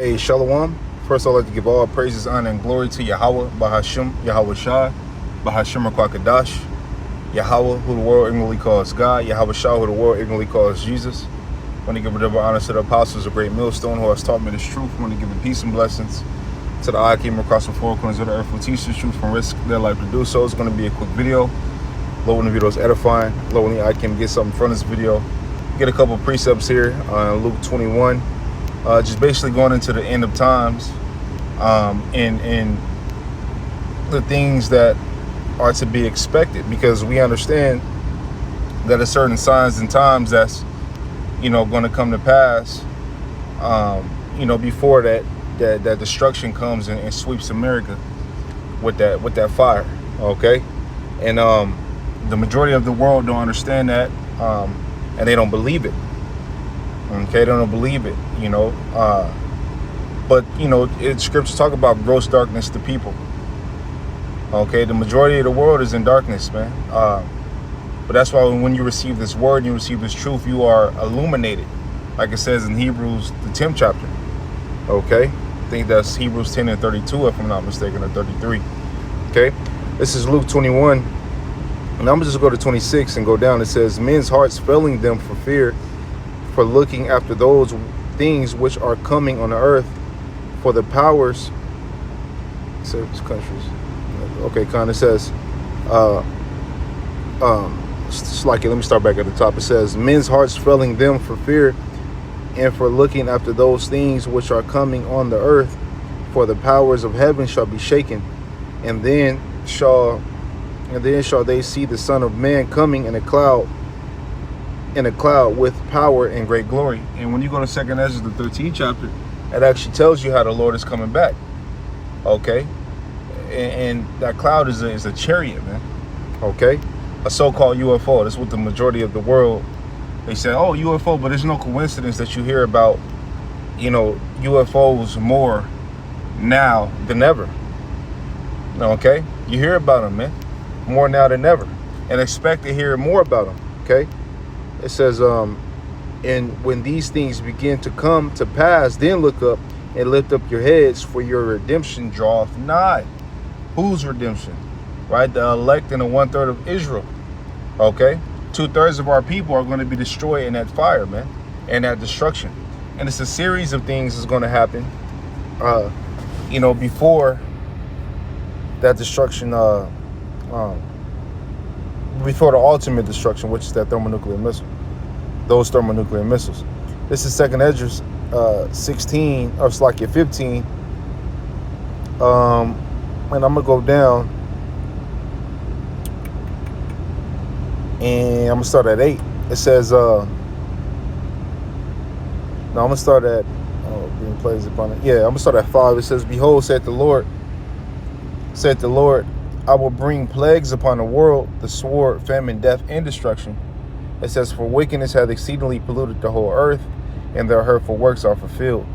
Hey, Shalom. First, I'd like to give all praises, honor, and glory to Yahweh, Bahashim, Yahweh Shah, Bahashim Kwakadash, Yahweh, who the world ignorantly calls God, Yahweh Shah, who the world ignorantly calls Jesus. I want to give double honor to the apostles, a great millstone who has taught me this truth. I want to give a peace and blessings to the I came across the four corners of the earth who teach this truth and risk their life to do so. It's going to be a quick video. Low when the video is edifying. Low when I can get something from this video. Get a couple precepts here on Luke 21. Just basically going into the end of times and the things that are to be expected, because we understand that there's certain signs and times that's going to come to pass before that destruction comes and sweeps America with that fire. Okay, and the majority of the world don't understand that, and they don't believe it. Okay, they don't believe it, but scriptures talk about gross darkness to people. Okay, the majority of the world is in darkness, man. But that's why when you receive this word, you receive this truth, you are illuminated, like it says in Hebrews, the 10th chapter. Okay, I think that's Hebrews 10 and 32, if I'm not mistaken, or 33. Okay, this is Luke 21, and I'm gonna just go to 26 and go down. It says, men's hearts failing them for fear, for looking after those things which are coming on the earth, for the powers, service countries. Okay, kind of says, it's like, let me start back at the top. It says, men's hearts failing them for fear, and for looking after those things which are coming on the earth, for the powers of heaven shall be shaken, and then shall they see the Son of Man coming in a cloud with power and great glory. And when you go to 2nd Ezra, the 13th chapter, it actually tells you how the Lord is coming back. Okay, and that cloud is a chariot, man. Okay, a so-called UFO. That's what the majority of the world, they say, oh, UFO, but there's no coincidence that you hear about UFOs more now than ever. Okay, you hear about them, man, more now than ever, and expect to hear more about them. Okay, it says, and when these things begin to come to pass, then look up and lift up your heads, for your redemption draweth nigh. Whose redemption? Right? The elect and the 1/3 of Israel. Okay? 2/3 of our people are going to be destroyed in that fire, man, and that destruction. And it's a series of things that's going to happen, before that destruction, before the ultimate destruction, which is that thermonuclear missile, those thermonuclear missiles. This is 2nd Ezra 16, or it's like 15. And I'm gonna go down, and I'm gonna start at 8. It says, no, I'm gonna start at, being plays upon it. Yeah, I'm gonna start at 5. It says, behold, said the Lord, I will bring plagues upon the world, the sword, famine, death, and destruction. It says, for wickedness hath exceedingly polluted the whole earth, and their hurtful works are fulfilled.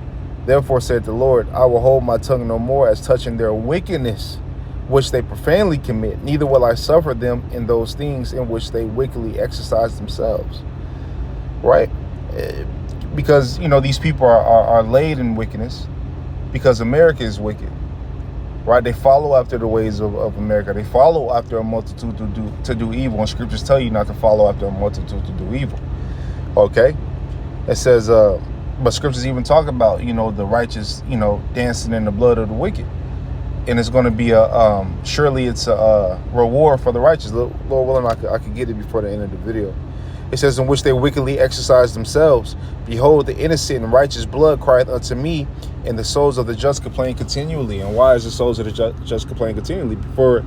Therefore said the Lord, I will hold my tongue no more as touching their wickedness, which they profanely commit, neither will I suffer them in those things in which they wickedly exercise themselves. Right? Because, these people are laid in wickedness, because America is wicked. Right? They follow after the ways of America. They follow after a multitude to do evil. And scriptures tell you not to follow after a multitude to do evil. Okay? It says, but scriptures even talk about, the righteous, dancing in the blood of the wicked. And it's going to be surely it's a reward for the righteous. Lord willing, I could get it before the end of the video. It says, in which they wickedly exercise themselves. Behold, the innocent and righteous blood crieth unto me, and the souls of the just complain continually. And why is the souls of the just complain continually? For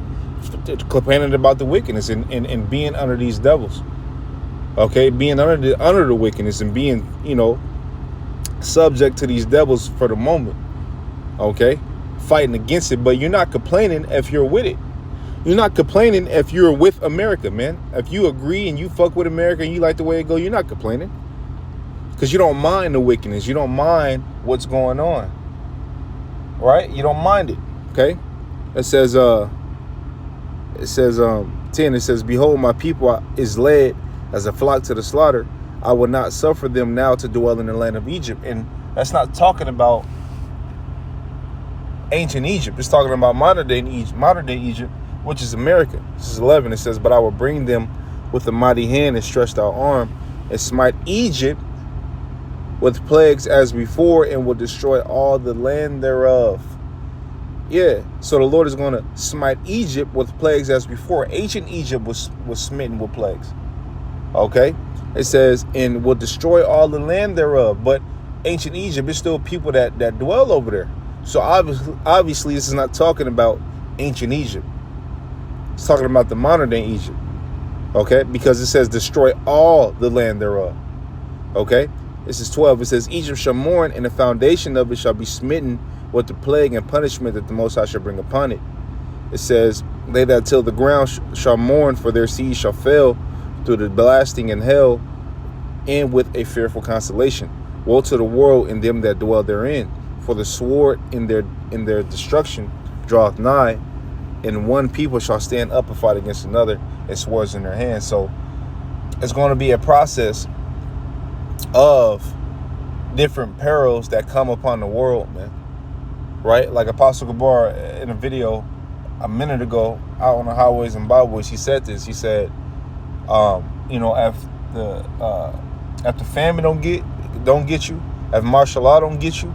complaining about the wickedness and being under these devils. Okay, being under the wickedness and being, subject to these devils for the moment. Okay, fighting against it, but you're not complaining if you're with it. You're not complaining if you're with America, man. If you agree and you fuck with America and you like the way it go, you're not complaining, because you don't mind the wickedness. You don't mind what's going on, right? You don't mind it. Okay, it says 10. It says, behold, my people is led as a flock to the slaughter. I will not suffer them now to dwell in the land of Egypt. And that's not talking about ancient Egypt. It's talking about modern day Egypt, which is America. This is 11. It says, but I will bring them with a mighty hand and stretched out arm, and smite Egypt with plagues as before, and will destroy all the land thereof. Yeah, so the Lord is going to smite Egypt with plagues as before. Ancient Egypt was smitten with plagues. Okay, it says, and will destroy all the land thereof. But ancient Egypt is still people that dwell over there. So obviously, this is not talking about ancient Egypt. It's talking about the modern day Egypt. Okay, because it says destroy all the land thereof. Okay, this is 12. It says Egypt shall mourn, and the foundation of it shall be smitten with the plague and punishment that the Most High shall bring upon it. It says, they that till the ground shall mourn, for their seed shall fail through the blasting in hell, and with a fearful consolation. Woe to the world and them that dwell therein, for the sword in their destruction draweth nigh, and one people shall stand up and fight against another, and swords in their hands. So it's going to be a process of different perils that come upon the world, man. Right? Like Apostle Gabar in a video a minute ago out on the highways and byways, he said this. He said, if the famine don't get you, if martial law don't get you,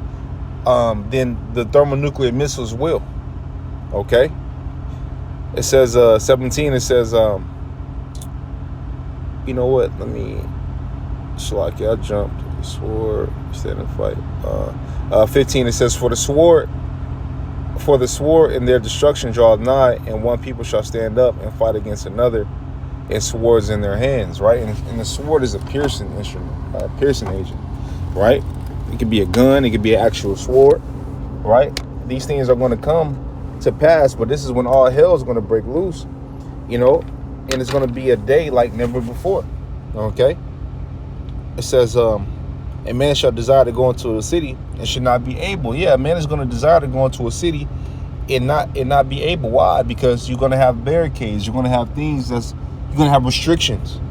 then the thermonuclear missiles will. Okay? It says 17, it says, you know what? Let me I jumped. Sword, stand and fight. 15, it says, for the sword in their destruction draweth nigh, and one people shall stand up and fight against another, and swords in their hands. Right? And the sword is a piercing instrument, piercing agent. Right? It could be a gun, it could be an actual sword. Right? These things are going to come to pass, but this is when all hell is going to break loose, and it's going to be a day like never before. Okay? It says, a man shall desire to go into a city and should not be able. Yeah, a man is going to desire to go into a city and not be able. Why? Because you're going to have barricades. You're going to have things you're going to have restrictions.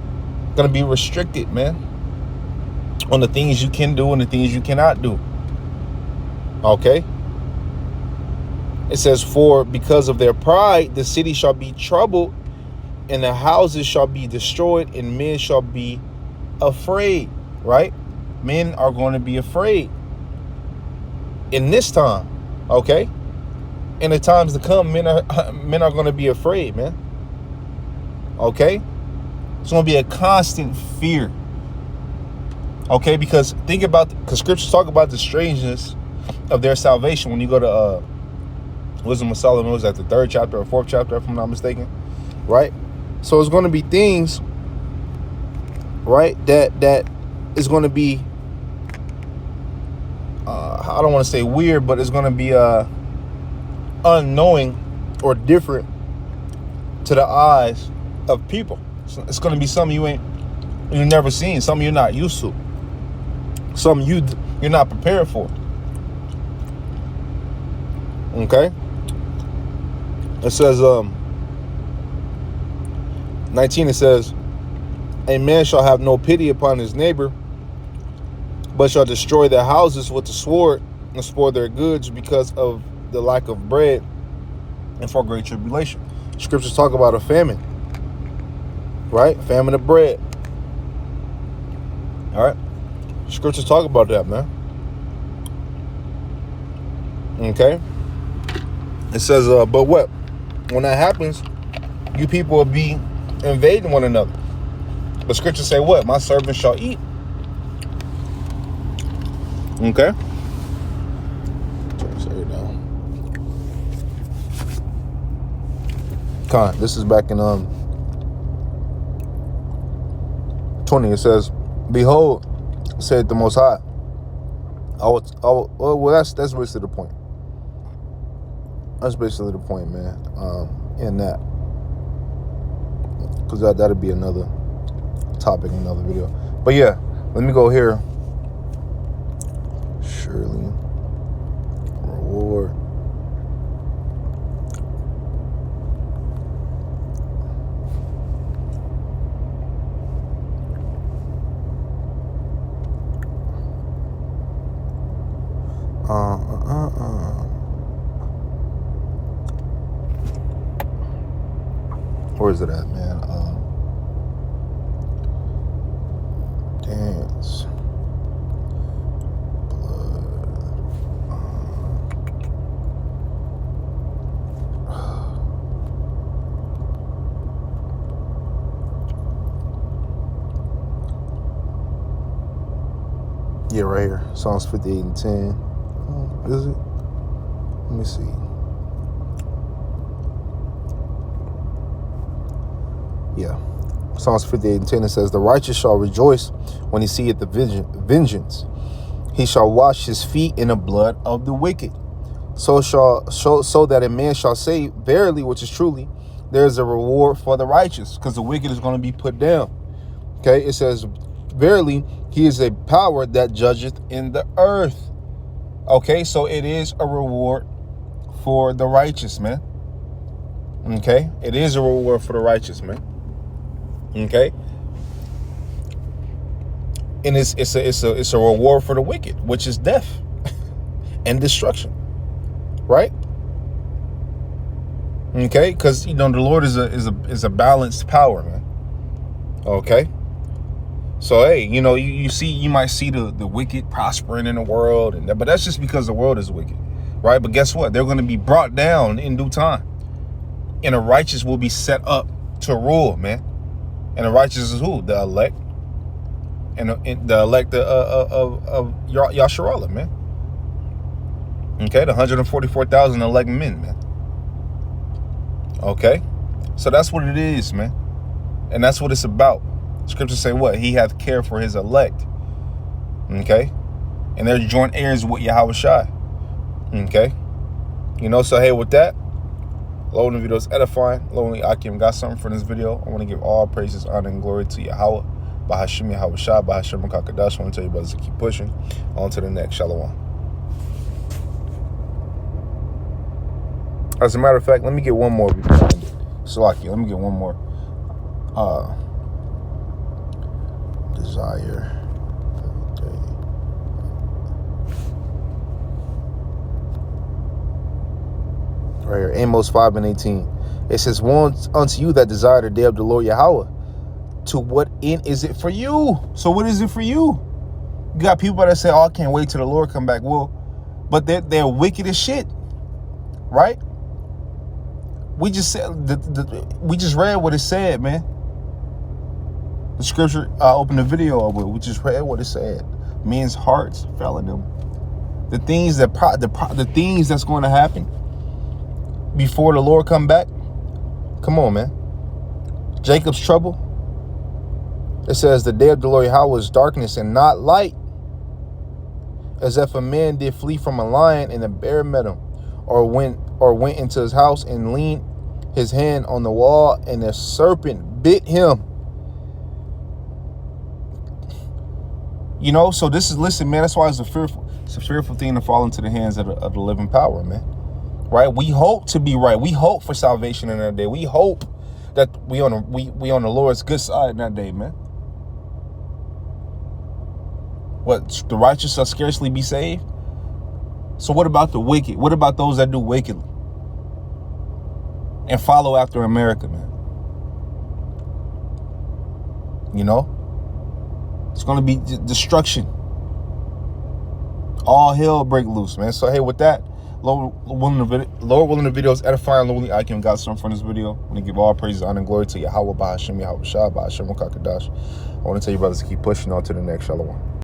You're going to be restricted, man, on the things you can do and the things you cannot do. Okay? It says, for because of their pride, the city shall be troubled, and the houses shall be destroyed, and men shall be afraid. Right? Men are going to be afraid in this time. Okay? In the times to come, men are going to be afraid, man. Okay? It's going to be a constant fear. Okay? Because scriptures talk about the strangeness of their salvation. When you go to Wisdom of Solomon, was that the 3rd chapter or 4th chapter, if I'm not mistaken? Right? So it's going to be things, right, that is going to be, I don't want to say weird, but it's going to be unknowing or different to the eyes of people. So it's going to be something you've never seen, something you're not used to, something you're not prepared for. Okay? It says 19, it says, a man shall have no pity upon his neighbor, but shall destroy their houses with the sword and spoil their goods because of the lack of bread and for great tribulation. Scriptures talk about a famine, right? Famine of bread. All right? Scriptures talk about that, man. Okay? It says, but what? When that happens, you people will be invading one another. But scriptures say what? My servants shall eat. Okay? This is back in 20. It says, behold, said the Most High. That's basically the point. That's basically the point, man. In that, because that'll be another topic in another video. But yeah, let me go here. Surely reward. Where is it at, man? Dance. Yeah, right here. Psalms 58 and 10. Is it? Let me see. Yeah. Psalms 58 and 10, it says, the righteous shall rejoice when he seeth the vengeance. He shall wash his feet in the blood of the wicked. So that a man shall say, verily, which is truly, there is a reward for the righteous, because the wicked is going to be put down. Okay, it says, verily, he is a power that judgeth in the earth. Okay, so it is a reward for the righteous, man. Okay, it is a reward for the righteous, man. Okay, and it's a reward for the wicked, which is death and destruction, right? Okay, because the Lord is a balanced power, man. Okay. So, hey, you might see the wicked prospering in the world, but that's just because the world is wicked, right? But guess what? They're going to be brought down in due time, and the righteous will be set up to rule, man. And the righteous is who? The elect, and the elect of Yasharallah, man. Okay, the 144,000 elect men, man. Okay, so that's what it is, man, and that's what it's about. Scriptures say what? He hath care for his elect. Okay? And they're joint heirs with Yahweh Shai. Okay? So hey, with that, Lord, the video is edifying. Lonely Akim got something for this video. I want to give all praises, honor, and glory to Yahweh. Bahashim Yahweh Shai, Bahashim Kakadash. I want to tell you brothers to keep pushing. On to the next. Shalom. As a matter of fact, let me get one more before I end it. Salaki, let me get one more. Desire. Right here, Amos 5 and 18. It says, woe unto you that desire the day of the Lord Yahweh. To what end is it for you? So what is it for you? You got people that say, oh, I can't wait till the Lord come back. Well, but they're wicked as shit, right? We just said we just read what it said, man. The scripture, I opened the video of it. We just read what it said. Men's hearts fell in them. The things the things that's going to happen before the Lord come back. Come on, man. Jacob's trouble. It says the day of the Lord Yahweh is darkness and not light, as if a man did flee from a lion and a bear met him, or went into his house and leaned his hand on the wall and a serpent bit him. So listen, man, that's why it's a fearful thing to fall into the hands of the living power, man. Right? We hope to be right. We hope for salvation in that day. We hope that we on the Lord's good side in that day, man. What, the righteous shall scarcely be saved? So what about the wicked? What about those that do wickedly and follow after America, man? It's going to be destruction. All hell break loose, man. So, hey, with that, Lord willing, the video is edifying. Lonely Akim got something from this video. I want to give all praises, honor, and glory to Yahweh, Bahashim, Yahweh Shai, Bahashim, Kakadash. I want to tell you brothers to keep pushing on to the next. Shalom.